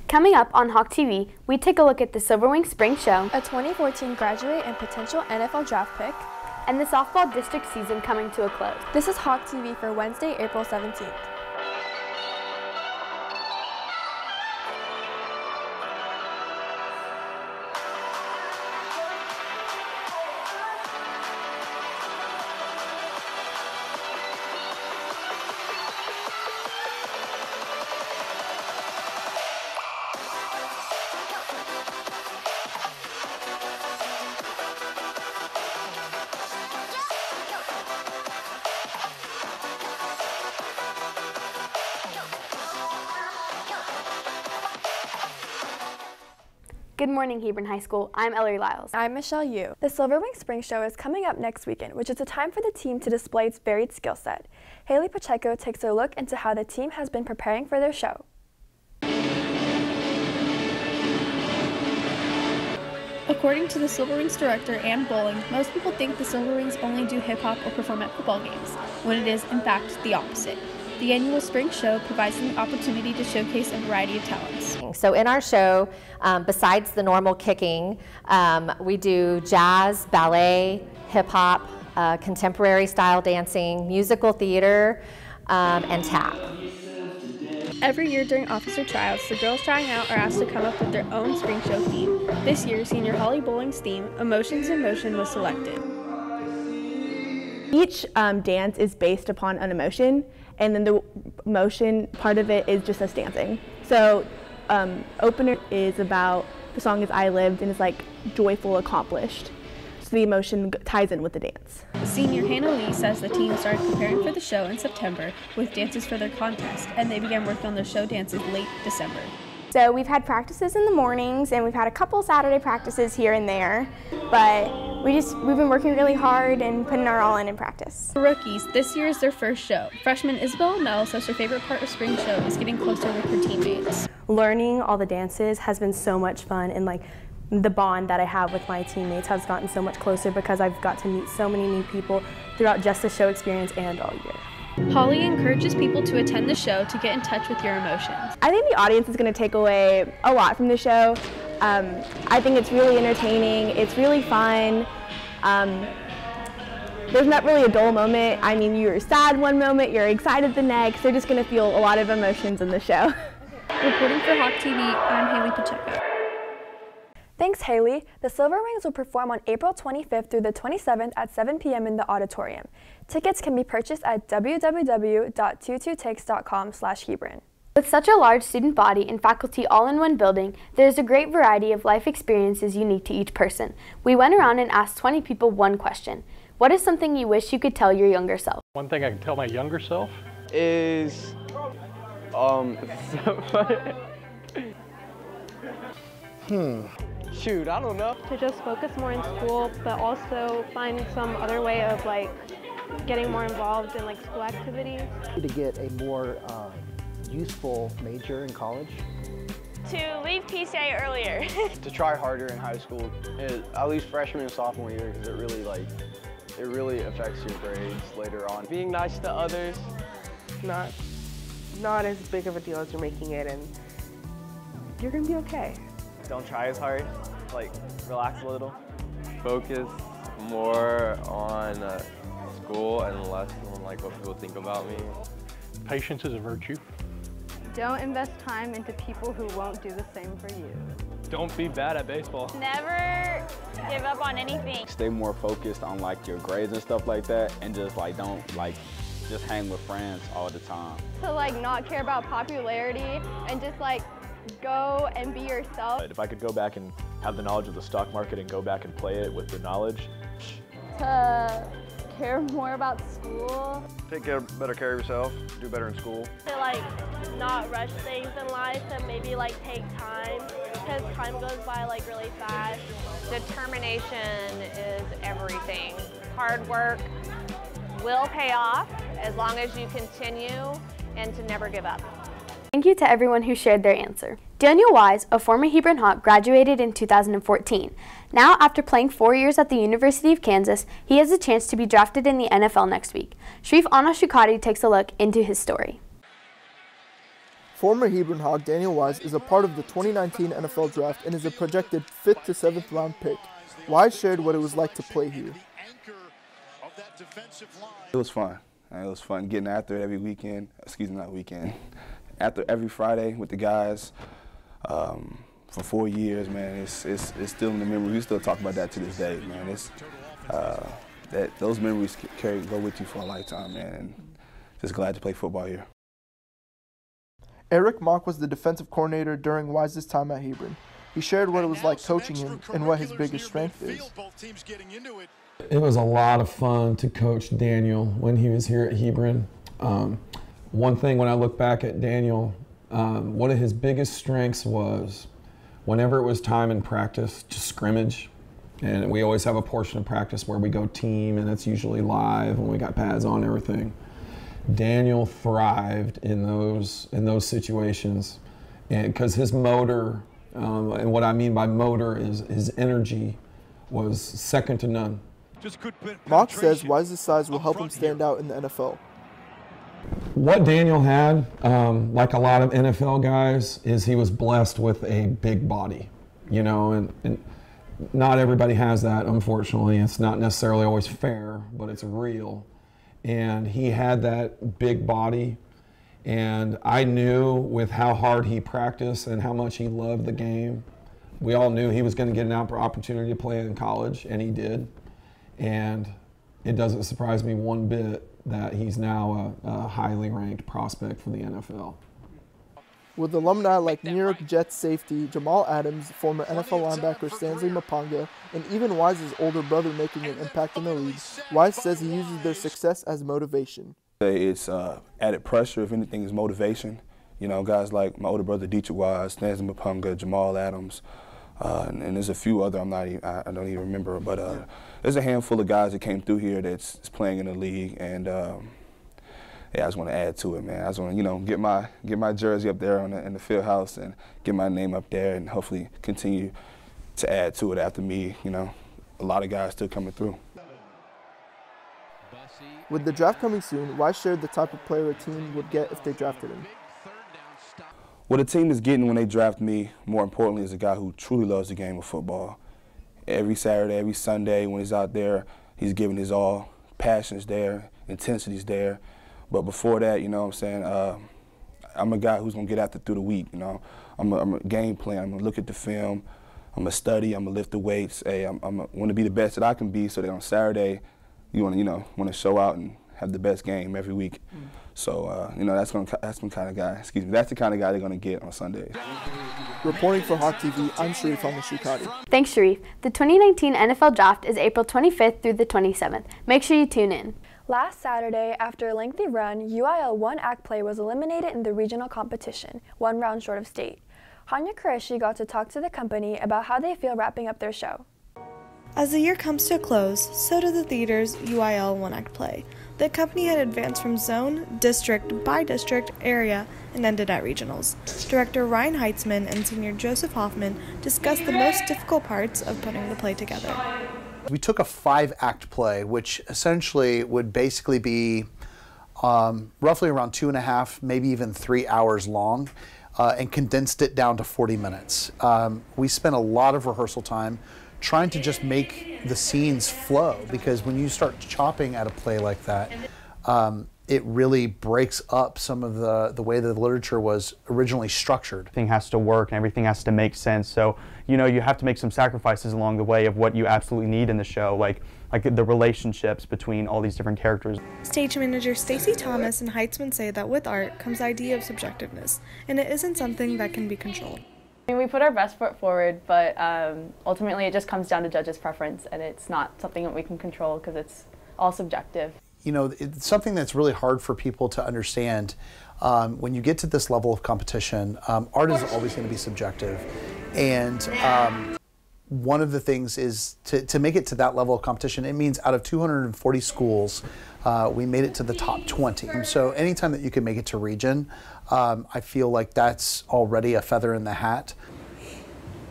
Coming up on Hawk TV, we take a look at the Silverwing Spring Show, a 2014 graduate and potential NFL draft pick, and the softball district season coming to a close. This is Hawk TV for Wednesday, April 17th. Good morning, Hebron High School. I'm Ellery Lyles. I'm Michelle Yu. The Silverwing Spring Show is coming up next weekend, which is a time for the team to display its varied skill set. Haley Pacheco takes a look into how the team has been preparing for their show. According to the Silverwings director, Ann Bowling, most people think the Silverwings only do hip-hop or perform at football games, when it is, in fact, the opposite. The annual spring show provides them the opportunity to showcase a variety of talents. So in our show, besides the normal kicking, we do jazz, ballet, hip-hop, contemporary style dancing, musical theater, and tap. Every year during officer tryouts, the girls trying out are asked to come up with their own spring show theme. This year, senior Holly Bowling's theme, Emotions in Motion, was selected. Each dance is based upon an emotion, and then the motion part of it is just us dancing. So opener is about, the song is I Lived, and it's like joyful, accomplished. So the emotion ties in with the dance. Senior Hannah Lee says the team started preparing for the show in September with dances for their contest, and they began working on their show dances late December. So we've had practices in the mornings, and we've had a couple Saturday practices here and there, but we've been working really hard and putting our all in practice. For rookies, this year is their first show. Freshman Isabel Mel says her favorite part of spring show is getting closer with her teammates. Learning all the dances has been so much fun, and like the bond that I have with my teammates has gotten so much closer because I've got to meet so many new people throughout just the show experience and all year. Holly encourages people to attend the show to get in touch with your emotions. I think the audience is going to take away a lot from the show. I think it's really entertaining, it's really fun. There's not really a dull moment. I mean, you're sad one moment, you're excited the next. They're just going to feel a lot of emotions in the show. Reporting for Hawk TV, I'm Haley Pacheco. Thanks, Haley. The Silverwings will perform on April 25th through the 27th at 7 p.m. in the auditorium. Tickets can be purchased at www.22takes.com/Hebron. With such a large student body and faculty all in one building, there is a great variety of life experiences unique to each person. We went around and asked 20 people one question. What is something you wish you could tell your younger self? One thing I can tell my younger self is, shoot, I don't know. To just focus more in school, but also find some other way of like getting more involved in like school activities. To get a more useful major in college. To leave PCA earlier. To try harder in high school, at least freshman and sophomore year, because it really affects your grades later on. Being nice to others, not as big of a deal as you're making it, and you're gonna be okay. Don't try as hard, like relax a little. Focus more on school and less on like what people think about me. Patience is a virtue. Don't invest time into people who won't do the same for you. Don't be bad at baseball. Never give up on anything. Stay more focused on like your grades and stuff like that, and just like don't like just hang with friends all the time. To like not care about popularity and just like go and be yourself. If I could go back and have the knowledge of the stock market and go back and play it with the knowledge. To care more about school. Take better care of yourself, do better in school. To like not rush things in life and maybe like take time, because time goes by like really fast. Determination is everything. Hard work will pay off as long as you continue and to never give up. Thank you to everyone who shared their answer. Daniel Wise, a former Hebron Hawk, graduated in 2014. Now, after playing 4 years at the University of Kansas, he has a chance to be drafted in the NFL next week. Sharif Anashukati takes a look into his story. Former Hebron Hog Daniel Wise is a part of the 2019 NFL Draft and is a projected 5th to 7th round pick. Wise shared what it was like to play here. It was fun. It was fun getting after it every weekend. Excuse me, not weekend. After every Friday with the guys for 4 years, man. It's still in the memory. We still talk about that to this day, man. It's those memories go with you for a lifetime, man. And just glad to play football here. Eric Mock was the defensive coordinator during Wise's time at Hebron. He shared what it was like coaching him and what his biggest strength is. It was a lot of fun to coach Daniel when he was here at Hebron. One thing when I look back at Daniel, one of his biggest strengths was whenever it was time in practice to scrimmage, and we always have a portion of practice where we go team and it's usually live and we got pads on and everything. Daniel thrived in those situations, and because his motor, and what I mean by motor is his energy, was second to none. Mock says Wise's size will help him stand out in the NFL. What Daniel had, like a lot of NFL guys, is he was blessed with a big body, you know, and not everybody has that, unfortunately. It's not necessarily always fair, but it's real. And he had that big body, and I knew with how hard he practiced and how much he loved the game, we all knew he was going to get an opportunity to play in college, and he did. And it doesn't surprise me one bit that he's now a highly ranked prospect for the NFL. With alumni like New York Jets safety Jamal Adams, former NFL linebacker Stanley Mapanga, and even Wise's older brother making an impact in the league, Wise says he uses their success as motivation. It's added pressure, if anything, is motivation. You know, guys like my older brother Dietrich Wise, Stanley Mapanga, Jamal Adams, and there's a few other I don't even remember, but there's a handful of guys that came through here that's playing in the league, and yeah, I just want to add to it, man. I just want to, you know, get my jersey up there in the field house and get my name up there, and hopefully continue to add to it after me. You know, a lot of guys still coming through. With the draft coming soon, Wise shared the type of player a team would get if they drafted him. What a team is getting when they draft me, more importantly, is a guy who truly loves the game of football. Every Saturday, every Sunday, when he's out there, he's giving his all. Passion's there, intensity's there. But before that, you know what I'm saying, I'm a guy who's going to get after through the week, you know. I'm a game plan. I'm going to look at the film. I'm going to study. I'm going to lift the weights. Hey, I want to be the best that I can be so that on Saturday, you want to show out and have the best game every week. So, you know, that's the kind of guy, that's the kind of guy they're going to get on Sundays. Reporting for Hawk TV, I'm Sharif Al-Mashikati. Thanks, Sharif. The 2019 NFL Draft is April 25th through the 27th. Make sure you tune in. Last Saturday, after a lengthy run, UIL 1 act play was eliminated in the regional competition, 1 round short of state. Hanya Qureshi got to talk to the company about how they feel wrapping up their show. As the year comes to a close, so do the theater's UIL 1 act play. The company had advanced from zone, district, by district, area, and ended at regionals. Director Ryan Heitzman and senior Joseph Hoffman discussed the most difficult parts of putting the play together. We took a 5-act play, which essentially would basically be roughly around 2.5, maybe even 3 hours long, and condensed it down to 40 minutes. We spent a lot of rehearsal time trying to just make the scenes flow, because when you start chopping at a play like that, it really breaks up some of the way the literature was originally structured. Everything has to work and everything has to make sense. So, you know, you have to make some sacrifices along the way of what you absolutely need in the show, like the relationships between all these different characters. Stage manager Stacy Thomas and Heitzman say that with art comes the idea of subjectiveness, and it isn't something that can be controlled. I mean, we put our best foot forward, but ultimately it just comes down to judges' preference, and it's not something that we can control because it's all subjective. You know, it's something that's really hard for people to understand. When you get to this level of competition, art is always going to be subjective. And one of the things is to make it to that level of competition, it means out of 240 schools, we made it to the top 20. So anytime that you can make it to region, I feel like that's already a feather in the hat.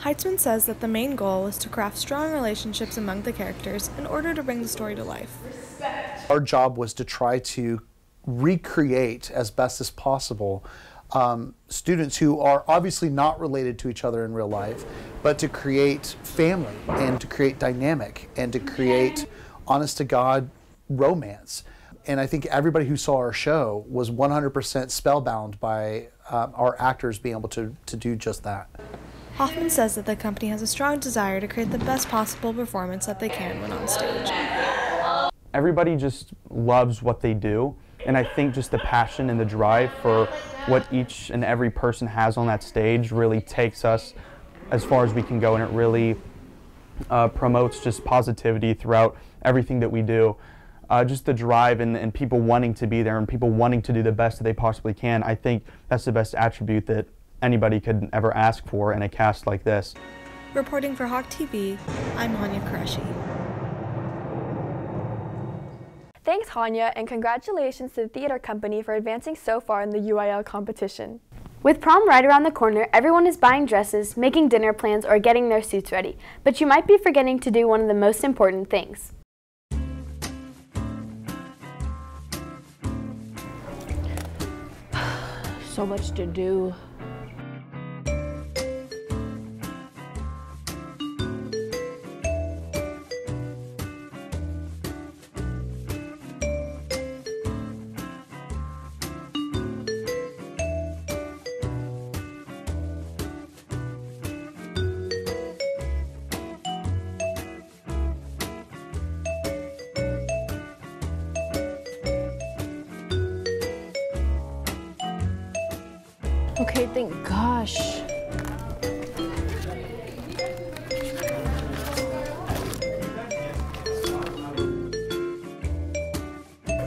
Heitzman says that the main goal is to craft strong relationships among the characters in order to bring the story to life. Our job was to try to recreate as best as possible students who are obviously not related to each other in real life, but to create family and to create dynamic and to create honest-to-God romance. And I think everybody who saw our show was 100% spellbound by our actors being able to do just that. Hoffman says that the company has a strong desire to create the best possible performance that they can when on stage. Everybody just loves what they do, and I think just the passion and the drive for what each and every person has on that stage really takes us as far as we can go, and it really promotes just positivity throughout everything that we do. Just the drive and people wanting to be there and people wanting to do the best that they possibly can. I think that's the best attribute that anybody could ever ask for in a cast like this. Reporting for Hawk TV, I'm Hanya Qureshi. Thanks, Hanya, and congratulations to the theater company for advancing so far in the UIL competition. With prom right around the corner, everyone is buying dresses, making dinner plans, or getting their suits ready. But you might be forgetting to do one of the most important things. So much to do. Okay, thank gosh.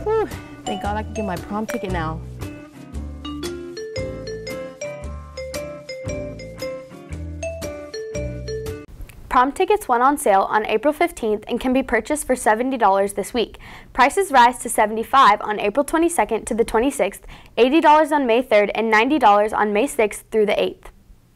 Whew, thank God I can get my prom ticket now. Prom tickets went on sale on April 15th and can be purchased for $70 this week. Prices rise to $75 on April 22nd to the 26th, $80 on May 3rd, and $90 on May 6th through the 8th.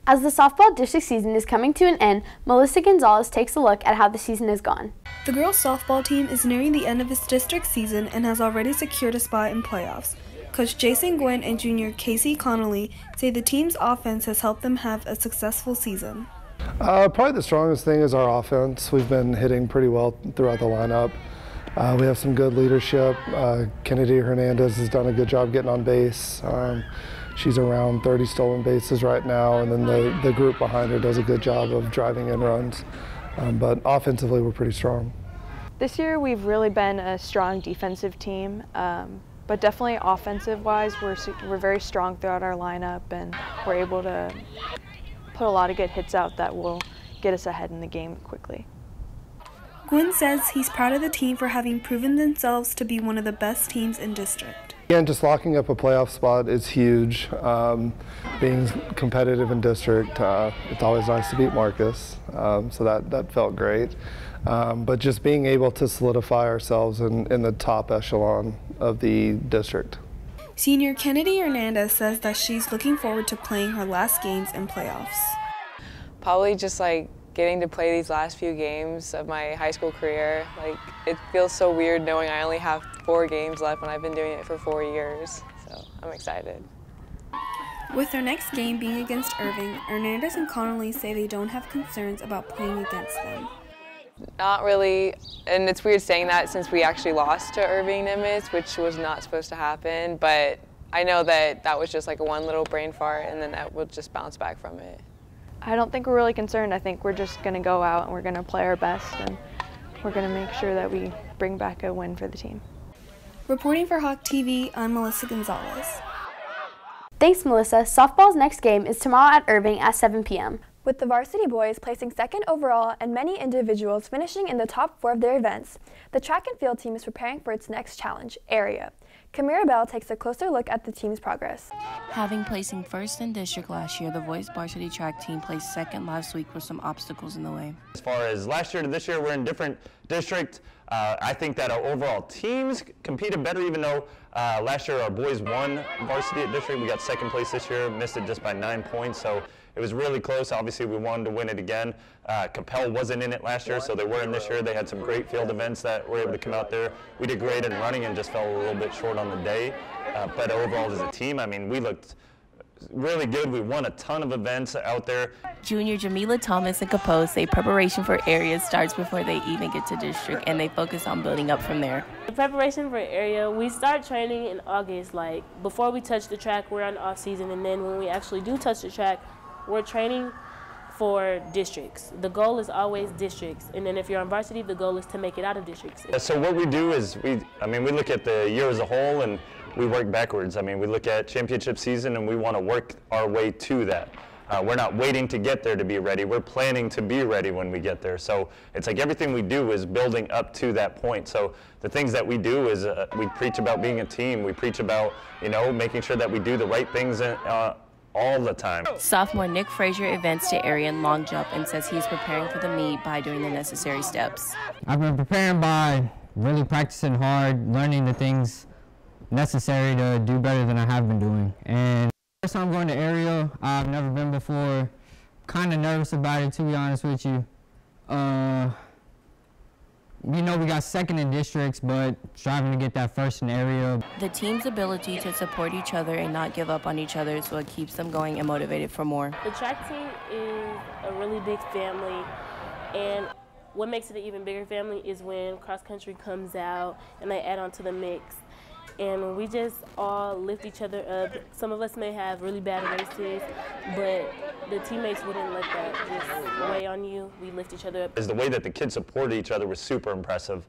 As the softball district season is coming to an end, Melissa Gonzalez takes a look at how the season has gone. The girls' softball team is nearing the end of its district season and has already secured a spot in playoffs. Coach Jason Gwynn and junior Casey Connolly say the team's offense has helped them have a successful season. Probably the strongest thing is our offense. We've been hitting pretty well throughout the lineup. We have some good leadership. Kennedy Hernandez has done a good job getting on base. She's around 30 stolen bases right now, and then the group behind her does a good job of driving in runs. But offensively, we're pretty strong. This year, we've really been a strong defensive team, but definitely offensive-wise, we're very strong throughout our lineup, and we're able to put a lot of good hits out that will get us ahead in the game quickly. Gwynn says he's proud of the team for having proven themselves to be one of the best teams in district. Again, just locking up a playoff spot is huge. Being competitive in district, it's always nice to beat Marcus, so that felt great. But just being able to solidify ourselves in the top echelon of the district. Senior Kennedy Hernandez says that she's looking forward to playing her last games in playoffs. Probably just like getting to play these last few games of my high school career. Like, it feels so weird knowing I only have 4 games left when I've been doing it for 4 years. So I'm excited. With their next game being against Irving, Hernandez and Connolly say they don't have concerns about playing against them. Not really, and it's weird saying that since we actually lost to Irving Nimitz, which was not supposed to happen, but I know that that was just like a one little brain fart, and then that will just bounce back from it. I don't think we're really concerned. I think we're just going to go out and we're going to play our best, and we're going to make sure that we bring back a win for the team. Reporting for Hawk TV, I'm Melissa Gonzalez. Thanks, Melissa. Softball's next game is tomorrow at Irving at 7 p.m. With the varsity boys placing second overall and many individuals finishing in the top 4 of their events, the track and field team is preparing for its next challenge, area. Kamira Bell takes a closer look at the team's progress. Having placing first in district last year, the boys varsity track team placed second last week with some obstacles in the way. As far as last year to this year, we're in different district. I think that our overall teams competed better, even though last year our boys won varsity at district. We got second place this year, missed it just by 9 points. So it was really close. Obviously, we wanted to win it again. Capel wasn't in it last year, so they were in this year. They had some great field events that were able to come out there. We did great in running and just fell a little bit short on the day. But overall, as a team, I mean, we looked really good. We won a ton of events out there. Junior Jamila Thomas and Capone say preparation for area starts before they even get to district, and they focus on building up from there. The preparation for area, we start training in August. Like, before we touch the track, we're on off season, and then when we actually do touch the track, we're training for districts. The goal is always districts, and then if you're on varsity, the goal is to make it out of districts. So what we do is we look at the year as a whole and we work backwards. I mean, we look at championship season and we want to work our way to that. We're not waiting to get there to be ready. We're planning to be ready when we get there. So it's like everything we do is building up to that point. So the things that we do is we preach about being a team. We preach about, making sure that we do the right things all the time. Sophomore Nick Frazier advanced to area in long jump and says he's preparing for the meet by doing the necessary steps. I've been preparing by really practicing hard, learning the things necessary to do better than I have been doing. And first time going to area, I've never been before. Kind of nervous about it, to be honest with you. We got second in districts, but striving to get that first in area. The team's ability to support each other and not give up on each other is what keeps them going and motivated for more. The track team is a really big family, and what makes it an even bigger family is when cross country comes out and they add on to the mix. And we just all lift each other up. Some of us may have really bad races, but the teammates wouldn't let that just weigh on you. We lift each other up. Is the way that the kids supported each other was super impressive.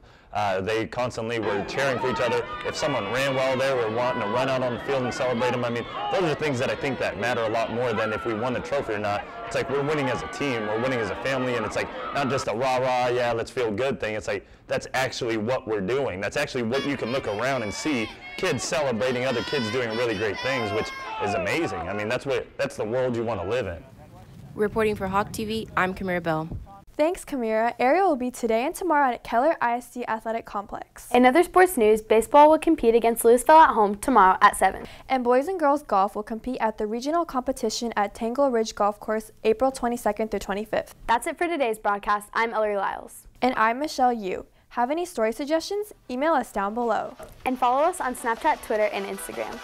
They constantly were cheering for each other. If someone ran well, they were wanting to run out on the field and celebrate them. I mean, those are things that I think that matter a lot more than if we won the trophy or not. It's like we're winning as a team, we're winning as a family, and it's like not just a rah-rah, yeah, let's feel good thing. It's like that's actually what we're doing. That's actually what you can look around and see kids celebrating other kids doing really great things, which is amazing. I mean, that's the world you want to live in. Reporting for Hawk TV, I'm Kamira Bell. Thanks, Kamira. Area will be today and tomorrow at Keller ISD Athletic Complex. In other sports news, baseball will compete against Louisville at home tomorrow at 7. And boys and girls golf will compete at the regional competition at Tangle Ridge Golf Course April 22nd through 25th. That's it for today's broadcast. I'm Ellery Lyles. And I'm Michelle Yu. Have any story suggestions? Email us down below. And follow us on Snapchat, Twitter, and Instagram.